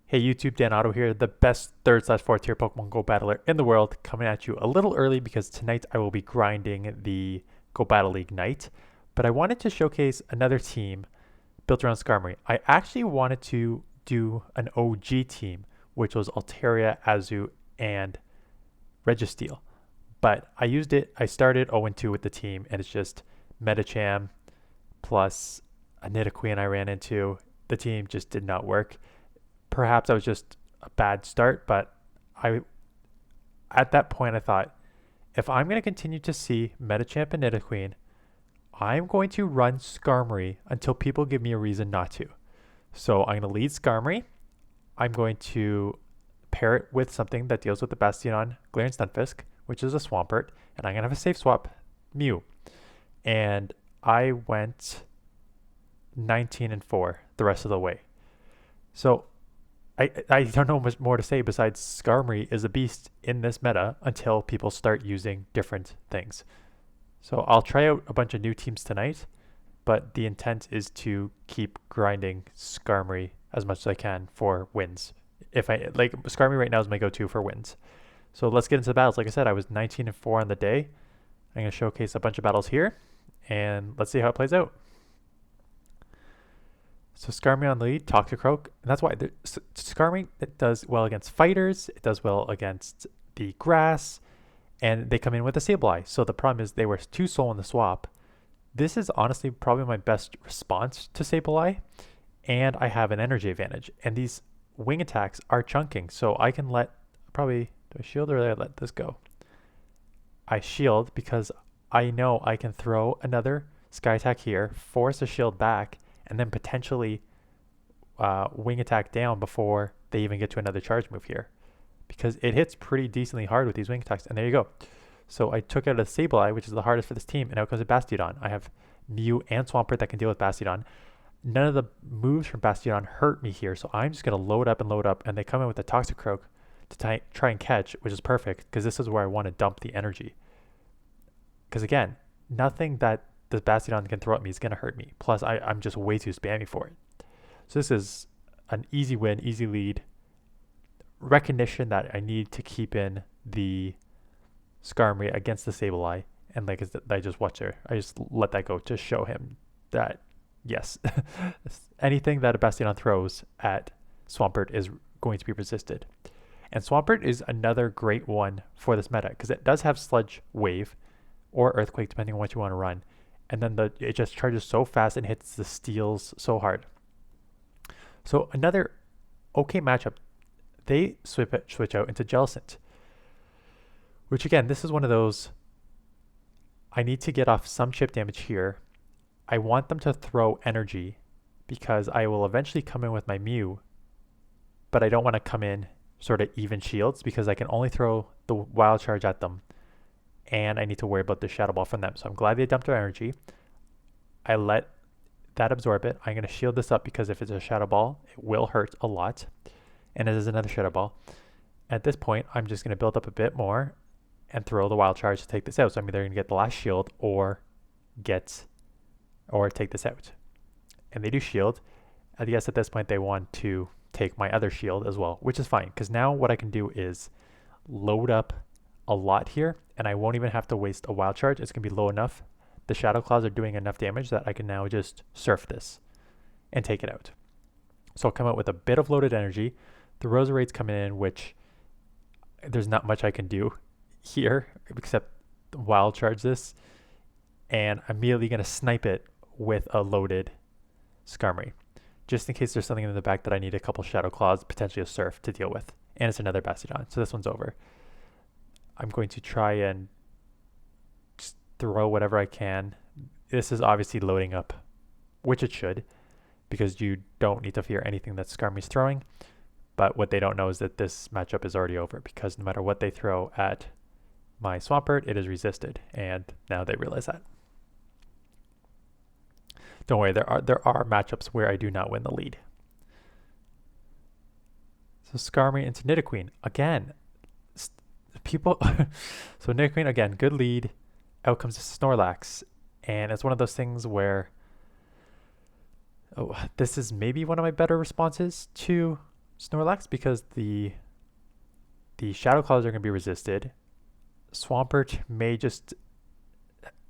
Hey YouTube, DanOttawa here, the best 3rd/4th tier Pokemon Go battler in the world, coming at you a little early because tonight I will be grinding the Go Battle League night. But I wanted to showcase another team built around Skarmory. I actually wanted to do an OG team, which was Altaria, Azu, and Registeel. But I started 0-2 with the team, and it's just Metacham plus a Nidoqueen I ran into. The team just did not work. Perhaps that was just a bad start, but I at that point I thought, if I'm going to continue to see Metachamp and Nidoqueen, I'm going to run Skarmory until people give me a reason not to. So I'm going to lead Skarmory. I'm going to pair it with something that deals with the Bastion, Glaring Stunfisk, which is a Swampert, and I'm going to have a safe swap Mew. And I went 19-4 the rest of the way. So I don't know much more to say besides Skarmory is a beast in this meta until people start using different things. So I'll try out a bunch of new teams tonight, but the intent is to keep grinding Skarmory as much as I can for wins. If I like Skarmory right now is my go-to for wins. So let's get into the battles. Like I said, I was 19-4 on the day. I'm going to showcase a bunch of battles here, and let's see how it plays out. So Skarmory on the lead, Toxicroak, and that's why Skarmory, it does well against fighters, it does well against the grass, and they come in with a Sableye. So the problem is they were 2 soul in the swap. This is honestly probably my best response to Sableye, and I have an energy advantage. And these wing attacks are chunking, so I can do I shield or let this go? I shield because I know I can throw another Sky Attack here, force a shield back, and then potentially wing attack down before they even get to another charge move here. Because it hits pretty decently hard with these wing attacks. And there you go. So I took out a Sableye, which is the hardest for this team, and out comes a Bastiodon. I have Mew and Swampert that can deal with Bastiodon. None of the moves from Bastiodon hurt me here, so I'm just going to load up, and they come in with the Toxicroak to try and catch, which is perfect, because this is where I want to dump the energy. Because again, nothing that the Bastiodon can throw at me is going to hurt me. Plus, I'm just way too spammy for it. So this is an easy win, easy lead. Recognition that I need to keep in the Skarmory against the Sableye. And like I just watch her. I just let that go to show him that, yes, anything that a Bastiodon throws at Swampert is going to be resisted. And Swampert is another great one for this meta because it does have Sludge Wave or Earthquake, depending on what you want to run. And then it just charges so fast and hits the steals so hard. So another okay matchup, they switch out into Jellicent. Which again, this is one of those, I need to get off some chip damage here. I want them to throw energy because I will eventually come in with my Mew, but I don't want to come in sort of even shields because I can only throw the Wild Charge at them. And I need to worry about the Shadow Ball from them. So I'm glad they dumped their energy. I let that absorb it. I'm going to shield this up because if it's a Shadow Ball, it will hurt a lot. And it is another Shadow Ball. At this point, I'm just going to build up a bit more and throw the Wild Charge to take this out. So I'm either going to get the last shield or take this out. And they do shield. I guess at this point they want to take my other shield as well, which is fine because now what I can do is load up a lot here, and I won't even have to waste a Wild Charge. It's going to be low enough. The Shadow Claws are doing enough damage that I can now just surf this and take it out. So I'll come out with a bit of loaded energy. The Roserade's coming in, which there's not much I can do here except Wild Charge this, and I'm immediately going to snipe it with a loaded Skarmory, just in case there's something in the back that I need a couple Shadow Claws, potentially a Surf to deal with. And it's another Bastiodon, so this one's over. I'm going to try and just throw whatever I can. This is obviously loading up, which it should, because you don't need to fear anything that Skarmory's throwing. But what they don't know is that this matchup is already over, because no matter what they throw at my Swampert, it is resisted, and now they realize that. Don't worry, there are matchups where I do not win the lead. So Skarmory into Nidoqueen again. So Nidoqueen again, good lead. Out comes Snorlax, and it's one of those things where this is maybe one of my better responses to Snorlax because the Shadow Claws are going to be resisted. Swampert may just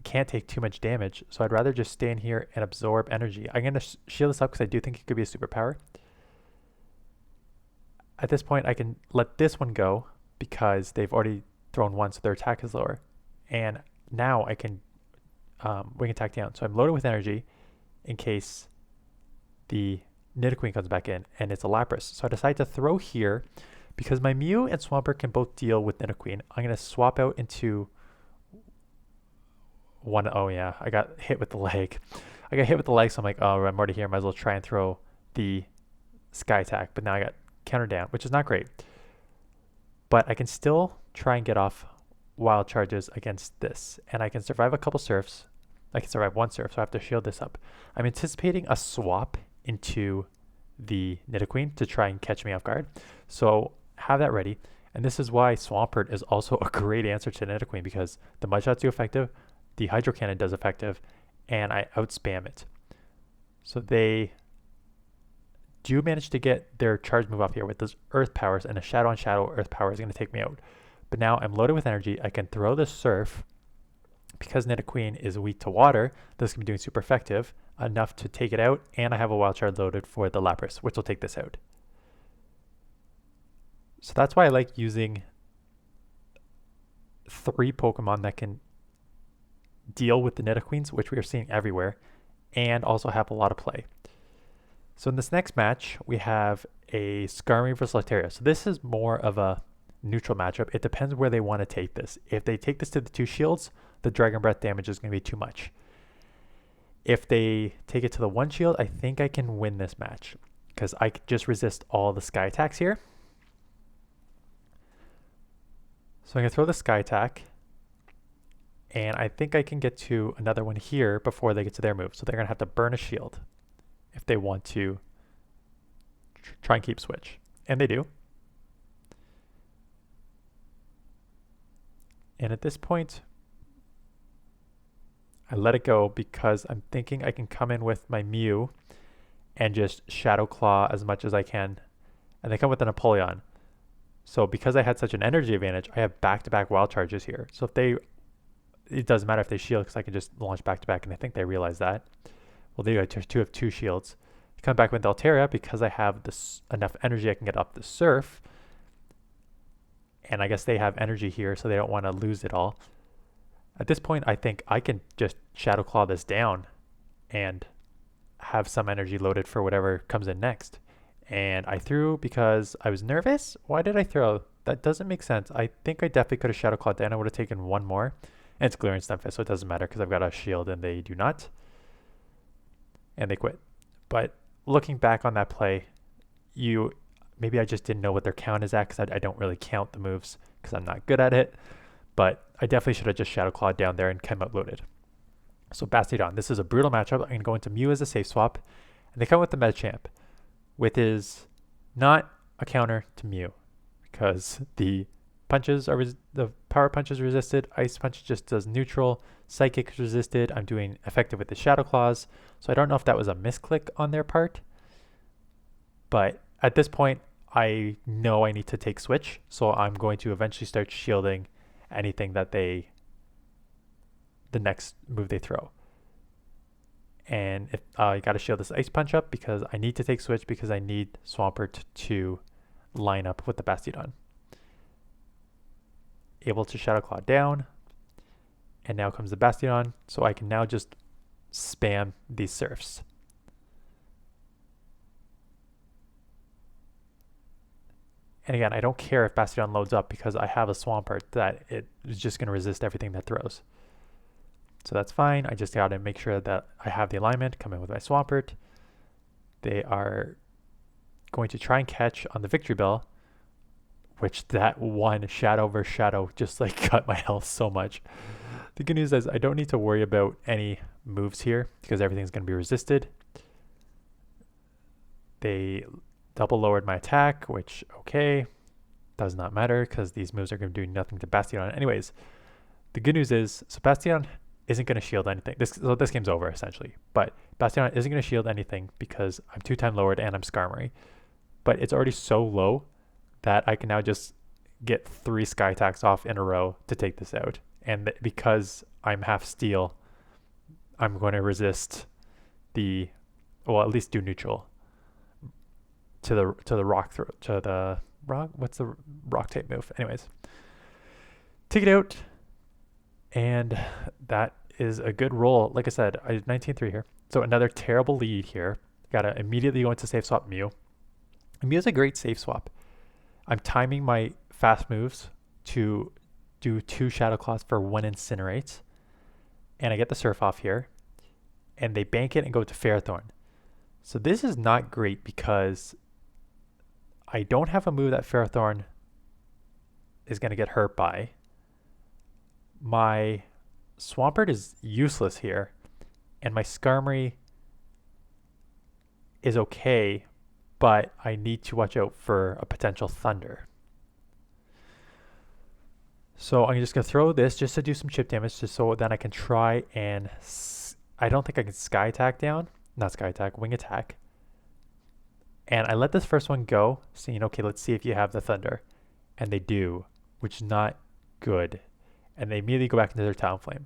can't take too much damage, so I'd rather just stay in here and absorb energy. I'm going to shield this up because I do think it could be a superpower. At this point, I can let this one go because they've already thrown one, so their attack is lower. And now I can wing attack down. So I'm loaded with energy in case the Nidoqueen comes back in, and it's a Lapras. So I decide to throw here because my Mew and Swampert can both deal with Nidoqueen. I'm going to swap out into one. Oh yeah, I got hit with the leg. I got hit with the leg, so I'm like, oh, I'm already here. Might as well try and throw the Sky Attack. But now I got countered down, which is not great. But I can still try and get off wild charges against this. And I can survive a couple surfs. I can survive one surf, so I have to shield this up. I'm anticipating a swap into the Nidoqueen to try and catch me off guard. So have that ready. And this is why Swampert is also a great answer to Nidoqueen, because the Mud Shots do effective, the Hydro Cannon does effective, and I outspam it. So they do manage to get their charge move off here with those Earth Powers, and a Shadow on Shadow Earth Power is going to take me out. But now I'm loaded with energy. I can throw the Surf. Because Nidoqueen is weak to water, this can be doing super effective, enough to take it out, and I have a Wild Charge loaded for the Lapras, which will take this out. So that's why I like using 3 Pokemon that can deal with the Nidoqueens, which we are seeing everywhere, and also have a lot of play. So in this next match, we have a Skarmory versus Lotteria. So this is more of a neutral matchup. It depends where they want to take this. If they take this to the 2 shields, the Dragon Breath damage is going to be too much. If they take it to the 1 shield, I think I can win this match because I could just resist all the Sky Attacks here. So I'm going to throw the Sky Attack, and I think I can get to another one here before they get to their move. So they're going to have to burn a shield if they want to try and keep switch. And they do. And at this point, I let it go because I'm thinking I can come in with my Mew and just Shadow Claw as much as I can. And they come with an Apollyon. So because I had such an energy advantage, I have back-to-back wild charges here. So if they, it doesn't matter if they shield because I can just launch back-to-back, and I think they realize that. Well, they do have 2 shields. Come back with Altaria because I have this enough energy I can get up the Surf. And I guess they have energy here, so they don't want to lose it all. At this point, I think I can just Shadow Claw this down and have some energy loaded for whatever comes in next. And I threw because I was nervous. Why did I throw? That doesn't make sense. I think I definitely could have Shadow Clawed down. I would have taken one more. And it's Glaring Stunfisk, so it doesn't matter because I've got a shield and they do not. And they quit. But looking back on that play, maybe I just didn't know what their count is at because I don't really count the moves because I'm not good at it. But I definitely should have just Shadow Clawed down there and come out loaded. So Bastiodon, this is a brutal matchup. I'm going to go into Mew as a safe swap. And they come with the Medicham, which is not a counter to Mew because the power punch is resisted. Ice punch just does neutral. Psychic is resisted. I'm doing effective with the Shadow Claws. So I don't know if that was a misclick on their part. But at this point, I know I need to take switch. So I'm going to eventually start shielding anything that the next move they throw. And if I got to shield this Ice Punch up because I need to take switch because I need Swampert to line up with the Bastiodon. Able to Shadow Claw down. And now comes the Bastiodon, so I can now just spam these Surfs. And again, I don't care if Bastiodon loads up because I have a Swampert that it is just going to resist everything that throws. So that's fine. I just got to make sure that I have the alignment, come in with my Swampert. They are going to try and catch on the Victory Bell, which that one Shadow versus Shadow just like cut my health so much. The good news is I don't need to worry about any moves here because everything's going to be resisted. They double lowered my attack, which, okay, does not matter because these moves are going to do nothing to Bastiodon. Anyways, the good news is, so Bastiodon isn't going to shield anything. So this game's over, essentially. But Bastiodon isn't going to shield anything because I'm 2-time lowered and I'm Skarmory. but it's already so low that I can now just get 3 sky attacks off in a row to take this out. And because I'm half steel, I'm going to resist the, well, at least do neutral to the rock to the rock. What's the rock type move? Anyways, take it out, and that is a good roll. Like I said, I did 19-3 here, so another terrible lead here. Gotta immediately go into safe swap Mew. Mew is a great safe swap. I'm timing my fast moves to do 2 Shadow Claws for 1 Incinerate, and I get the Surf off here, and they bank it and go to Ferrothorn. So this is not great because I don't have a move that Ferrothorn is going to get hurt by. My Swampert is useless here, and my Skarmory is okay, but I need to watch out for a potential Thunder. So I'm just going to throw this just to do some chip damage, just so then I can try and... I don't think I can Sky Attack down. Not Sky Attack, Wing Attack. And I let this first one go, saying, okay, let's see if you have the Thunder. And they do, which is not good. And they immediately go back into their Talonflame.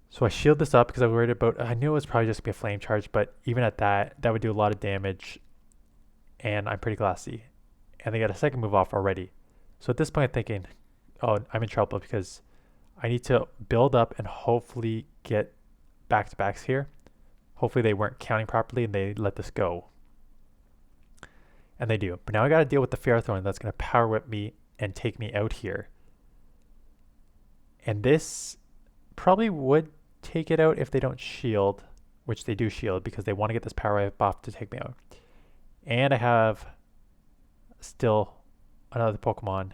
So I shield this up because I was worried about... I knew it was probably just going to be a Flame Charge, but even at that, that would do a lot of damage. And I'm pretty glassy. And they got a second move off already. So at this point I'm thinking, oh, I'm in trouble because I need to build up and hopefully get back-to-backs here. Hopefully they weren't counting properly and they let this go. And they do. But now I got to deal with the Ferrothorn that's going to Power Whip me and take me out here. And this probably would take it out if they don't shield, which they do shield because they want to get this Power Whip off to take me out. And I have still another Pokemon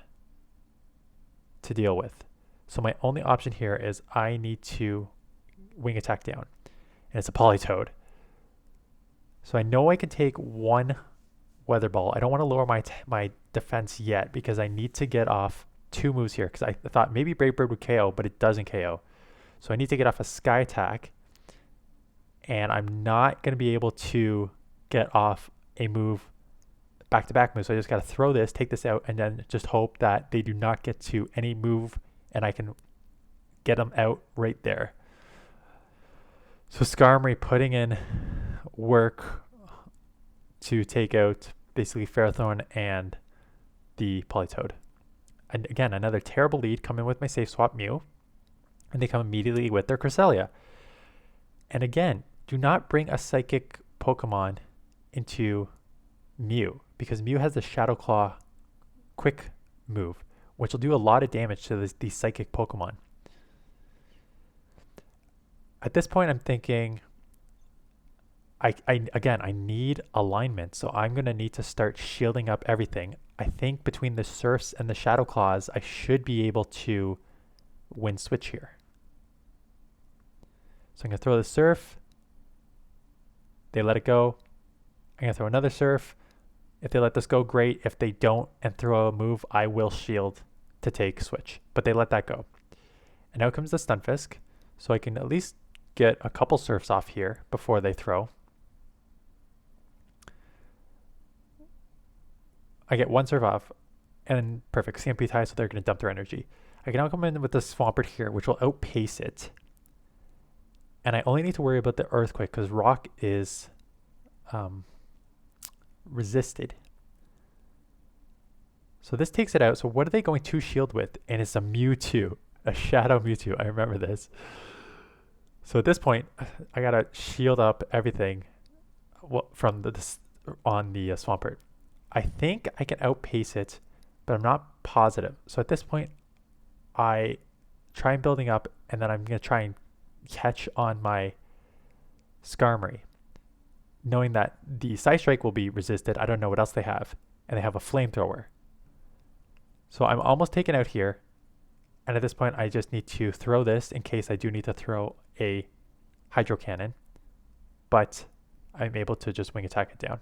to deal with. So my only option here is I need to Wing Attack down. And it's a Politoed. So I know I can take 1 Weather Ball. I don't want to lower my defense yet because I need to get off 2 moves here because I thought maybe Brave Bird would KO, but it doesn't KO. So I need to get off a Sky Attack. And I'm not going to be able to get off a move back-to-back move. So I just got to throw this, take this out, and then just hope that they do not get to any move and I can get them out right there. So Skarmory putting in work to take out basically Ferrothorn and the Politoed. And again, another terrible lead coming with my safe swap Mew. And they come immediately with their Cresselia. And again, do not bring a Psychic Pokemon into Mew because Mew has the Shadow Claw quick move, which will do a lot of damage to these Psychic Pokemon. At this point, I'm thinking, I need alignment, so I'm going to need to start shielding up everything. I think between the Surfs and the Shadow Claws, I should be able to win switch here. So I'm going to throw the Surf. They let it go. I'm going to throw another Surf. If they let this go, great. If they don't and throw a move, I will shield to take switch. But they let that go. And now comes the Stunfisk. So I can at least get a couple Surfs off here before they throw. I get 1 Surf off. And perfect. CMP tie, so they're going to dump their energy. I can now come in with the Swampert here, which will outpace it. And I only need to worry about the Earthquake because Rock is resisted. So this takes it out. So what are they going to shield with? And it's a Mewtwo, a Shadow Mewtwo. I remember this. So at this point, I gotta shield up everything from on the Swampert. I think I can outpace it, but I'm not positive. So at this point, I try and building up, and then I'm gonna try and catch on my Skarmory, knowing that the Psy Strike will be resisted. I don't know what else they have, and they have a Flamethrower. So I'm almost taken out here, and at this point I just need to throw this in case I do need to throw a Hydro Cannon, but I'm able to just Wing Attack it down.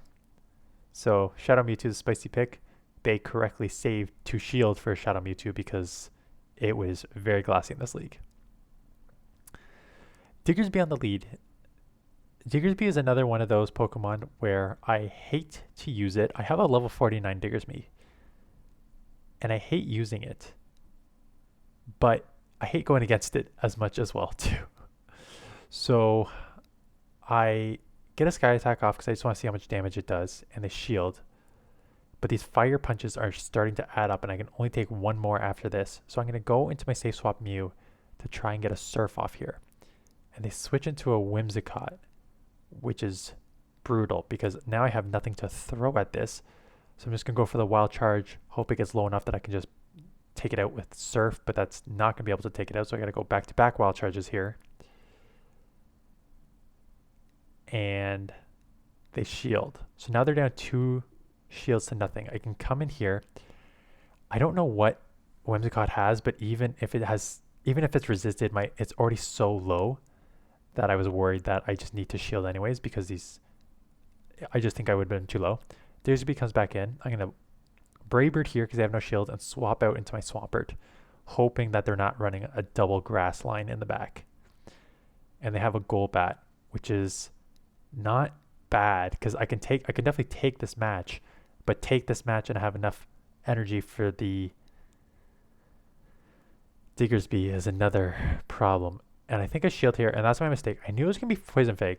So Shadow Mewtwo is a spicy pick. They correctly saved to shield for Shadow Mewtwo because it was very glassy in this league. Diggersby on the lead. Diggersby is another one of those Pokemon where I hate to use it. I have a level 49 Diggersby, and I hate using it, but I hate going against it as much as well too. So I get a Sky Attack off because I just want to see how much damage it does, and they shield. But these fire punches are starting to add up, and I can only take one more after this. So I'm going to go into my Safe Swap Mew to try and get a Surf off here. And they switch into a Whimsicott, which is brutal because now I have nothing to throw at this. So I'm just going to go for the Wild Charge, hope it gets low enough that I can just take it out with Surf, but that's not going to be able to take it out. So I got to go back-to-back Wild Charges here. And they shield. So now they're down 2 shields to nothing. I can come in here. I don't know what Whimsicott has, but even if it's resisted, it's already so low that I was worried that I just need to shield anyways because I just think I would have been too low. Diggersby comes back in. I'm going to Brave Bird here because they have no shield and swap out into my Swampert, hoping that they're not running a double grass line in the back. And they have a Golbat, which is not bad because I can definitely take this match, but take this match and have enough energy for the Diggersby is another problem. And I think I shield here, and that's my mistake. I knew it was going to be Poison Fang.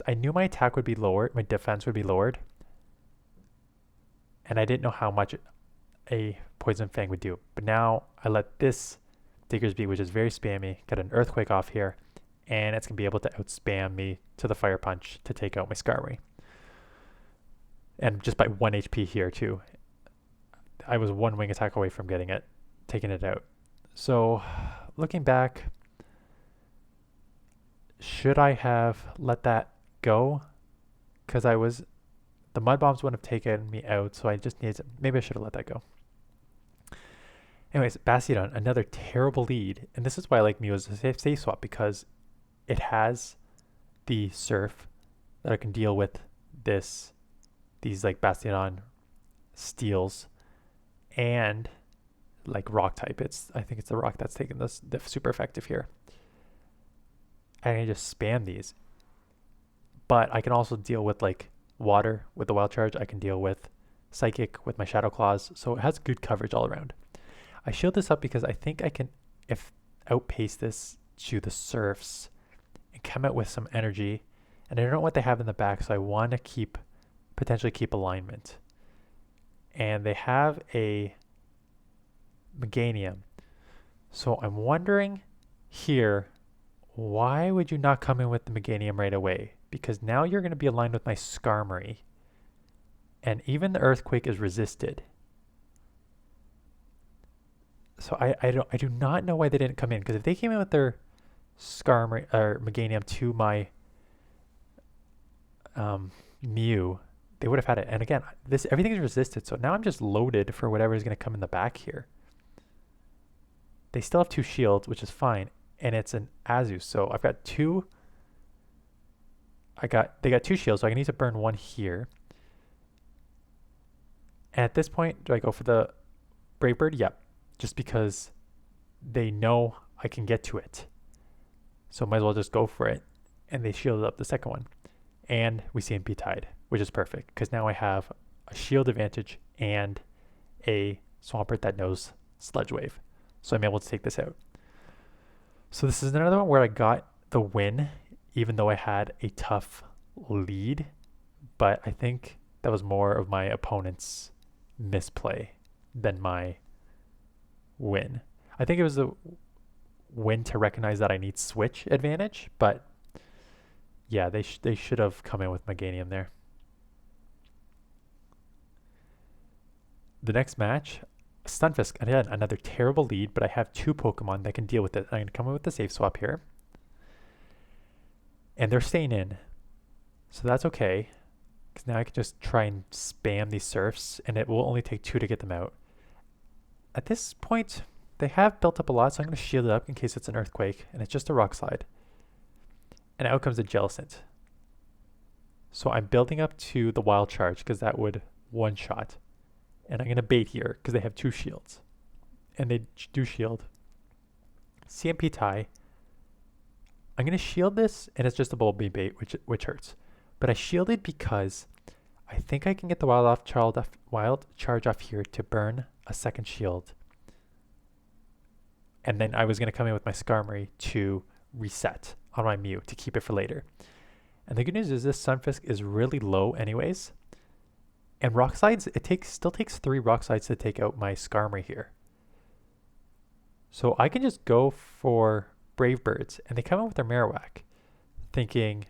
I knew my attack would be lowered, my defense would be lowered. And I didn't know how much a Poison Fang would do. But now I let this Diggersby, which is very spammy, get an Earthquake off here. And it's going to be able to outspam me to the Fire Punch to take out my Skarmory. And just by 1 HP here too. I was 1 wing attack away from taking it out. So looking back, should I have let that go? Because the Mud Bombs wouldn't have taken me out, so I just needed maybe I should have let that go. Anyways, Bastiodon, another terrible lead. And this is why I like Mew as a safe swap, because it has the Surf that I can deal with these like Bastiodon steals and like Rock type. I think it's the Rock that's taking the super effective here. And I just spam these. But I can also deal with like Water with the Wild Charge. I can deal with Psychic with my Shadow Claws. So it has good coverage all around. I shield this up because I think I can outpace this to the Surfs and come out with some energy. And I don't know what they have in the back, so I want to potentially keep alignment. And they have a Meganium. So I'm wondering here, why would you not come in with the Meganium right away? Because now you're going to be aligned with my Skarmory. And even the Earthquake is resisted. So I do not know why they didn't come in. Because if they came in with their Skarmory or Meganium to my Mew, they would have had it. And again, everything is resisted. So now I'm just loaded for whatever is going to come in the back here. They still have 2 shields, which is fine. And it's an Azus. So I've got 2. They got 2 shields, so I need to burn 1 here. And at this point, do I go for the Brave Bird? Yep. Just because they know I can get to it. So might as well just go for it. And they shielded up the second one. And we CMP tied, which is perfect. Because now I have a shield advantage and a Swampert that knows Sludge Wave. So I'm able to take this out. So this is another one where I got the win, even though I had a tough lead. But I think that was more of my opponent's misplay than my win. I think it was the win to recognize that I need switch advantage, but yeah, they should have come in with Meganium there. The next match, Stunfisk, again, another terrible lead, but I have 2 Pokemon that can deal with it. I'm going to come in with the safe swap here. And they're staying in. So that's okay. Because now I can just try and spam these Surfs, and it will only take 2 to get them out. At this point, they have built up a lot, so I'm going to shield it up in case it's an Earthquake, and it's just a Rock Slide. And out comes a Jellicent. So I'm building up to the Wild Charge, because that would one-shot. And I'm going to bait here, because they have 2 shields. And they do shield. CMP tie. I'm going to shield this, and it's just a Bulby bait, which hurts. But I shielded because I think I can get the wild charge off here to burn a second shield. And then I was going to come in with my Skarmory to reset on my Mew to keep it for later. And the good news is this Sunfisk is really low anyways. And Rock Slides, still takes 3 Rock Slides to take out my Skarmory here. So I can just go for Brave Birds, and they come in with their Marowak, thinking,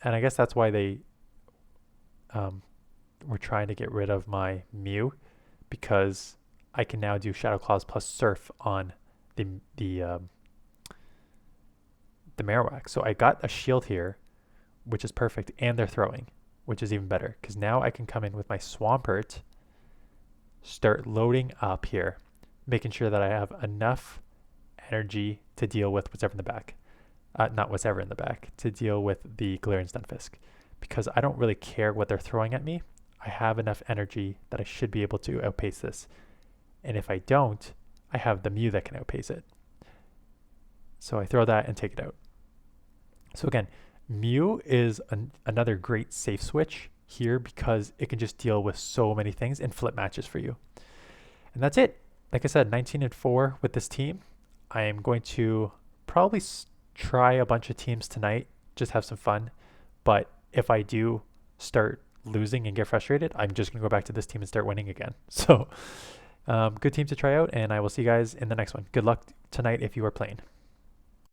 and I guess that's why they were trying to get rid of my Mew, because I can now do Shadow Claws plus Surf on the Marowak. So I got a shield here, which is perfect, and they're throwing, which is even better, because now I can come in with my Swampert, start loading up here, making sure that I have enough energy to deal with whatever in the back. Not whatever in the back, to deal with the Galarian Stunfisk. Because I don't really care what they're throwing at me. I have enough energy that I should be able to outpace this. And if I don't, I have the Mew that can outpace it. So I throw that and take it out. So again, Mew is another great safe switch here because it can just deal with so many things and flip matches for you. And that's it. Like I said, 19-4 with this team. I am going to probably try a bunch of teams tonight, just have some fun. But if I do start losing and get frustrated, I'm just going to go back to this team and start winning again. So good team to try out, and I will see you guys in the next one. Good luck tonight if you are playing.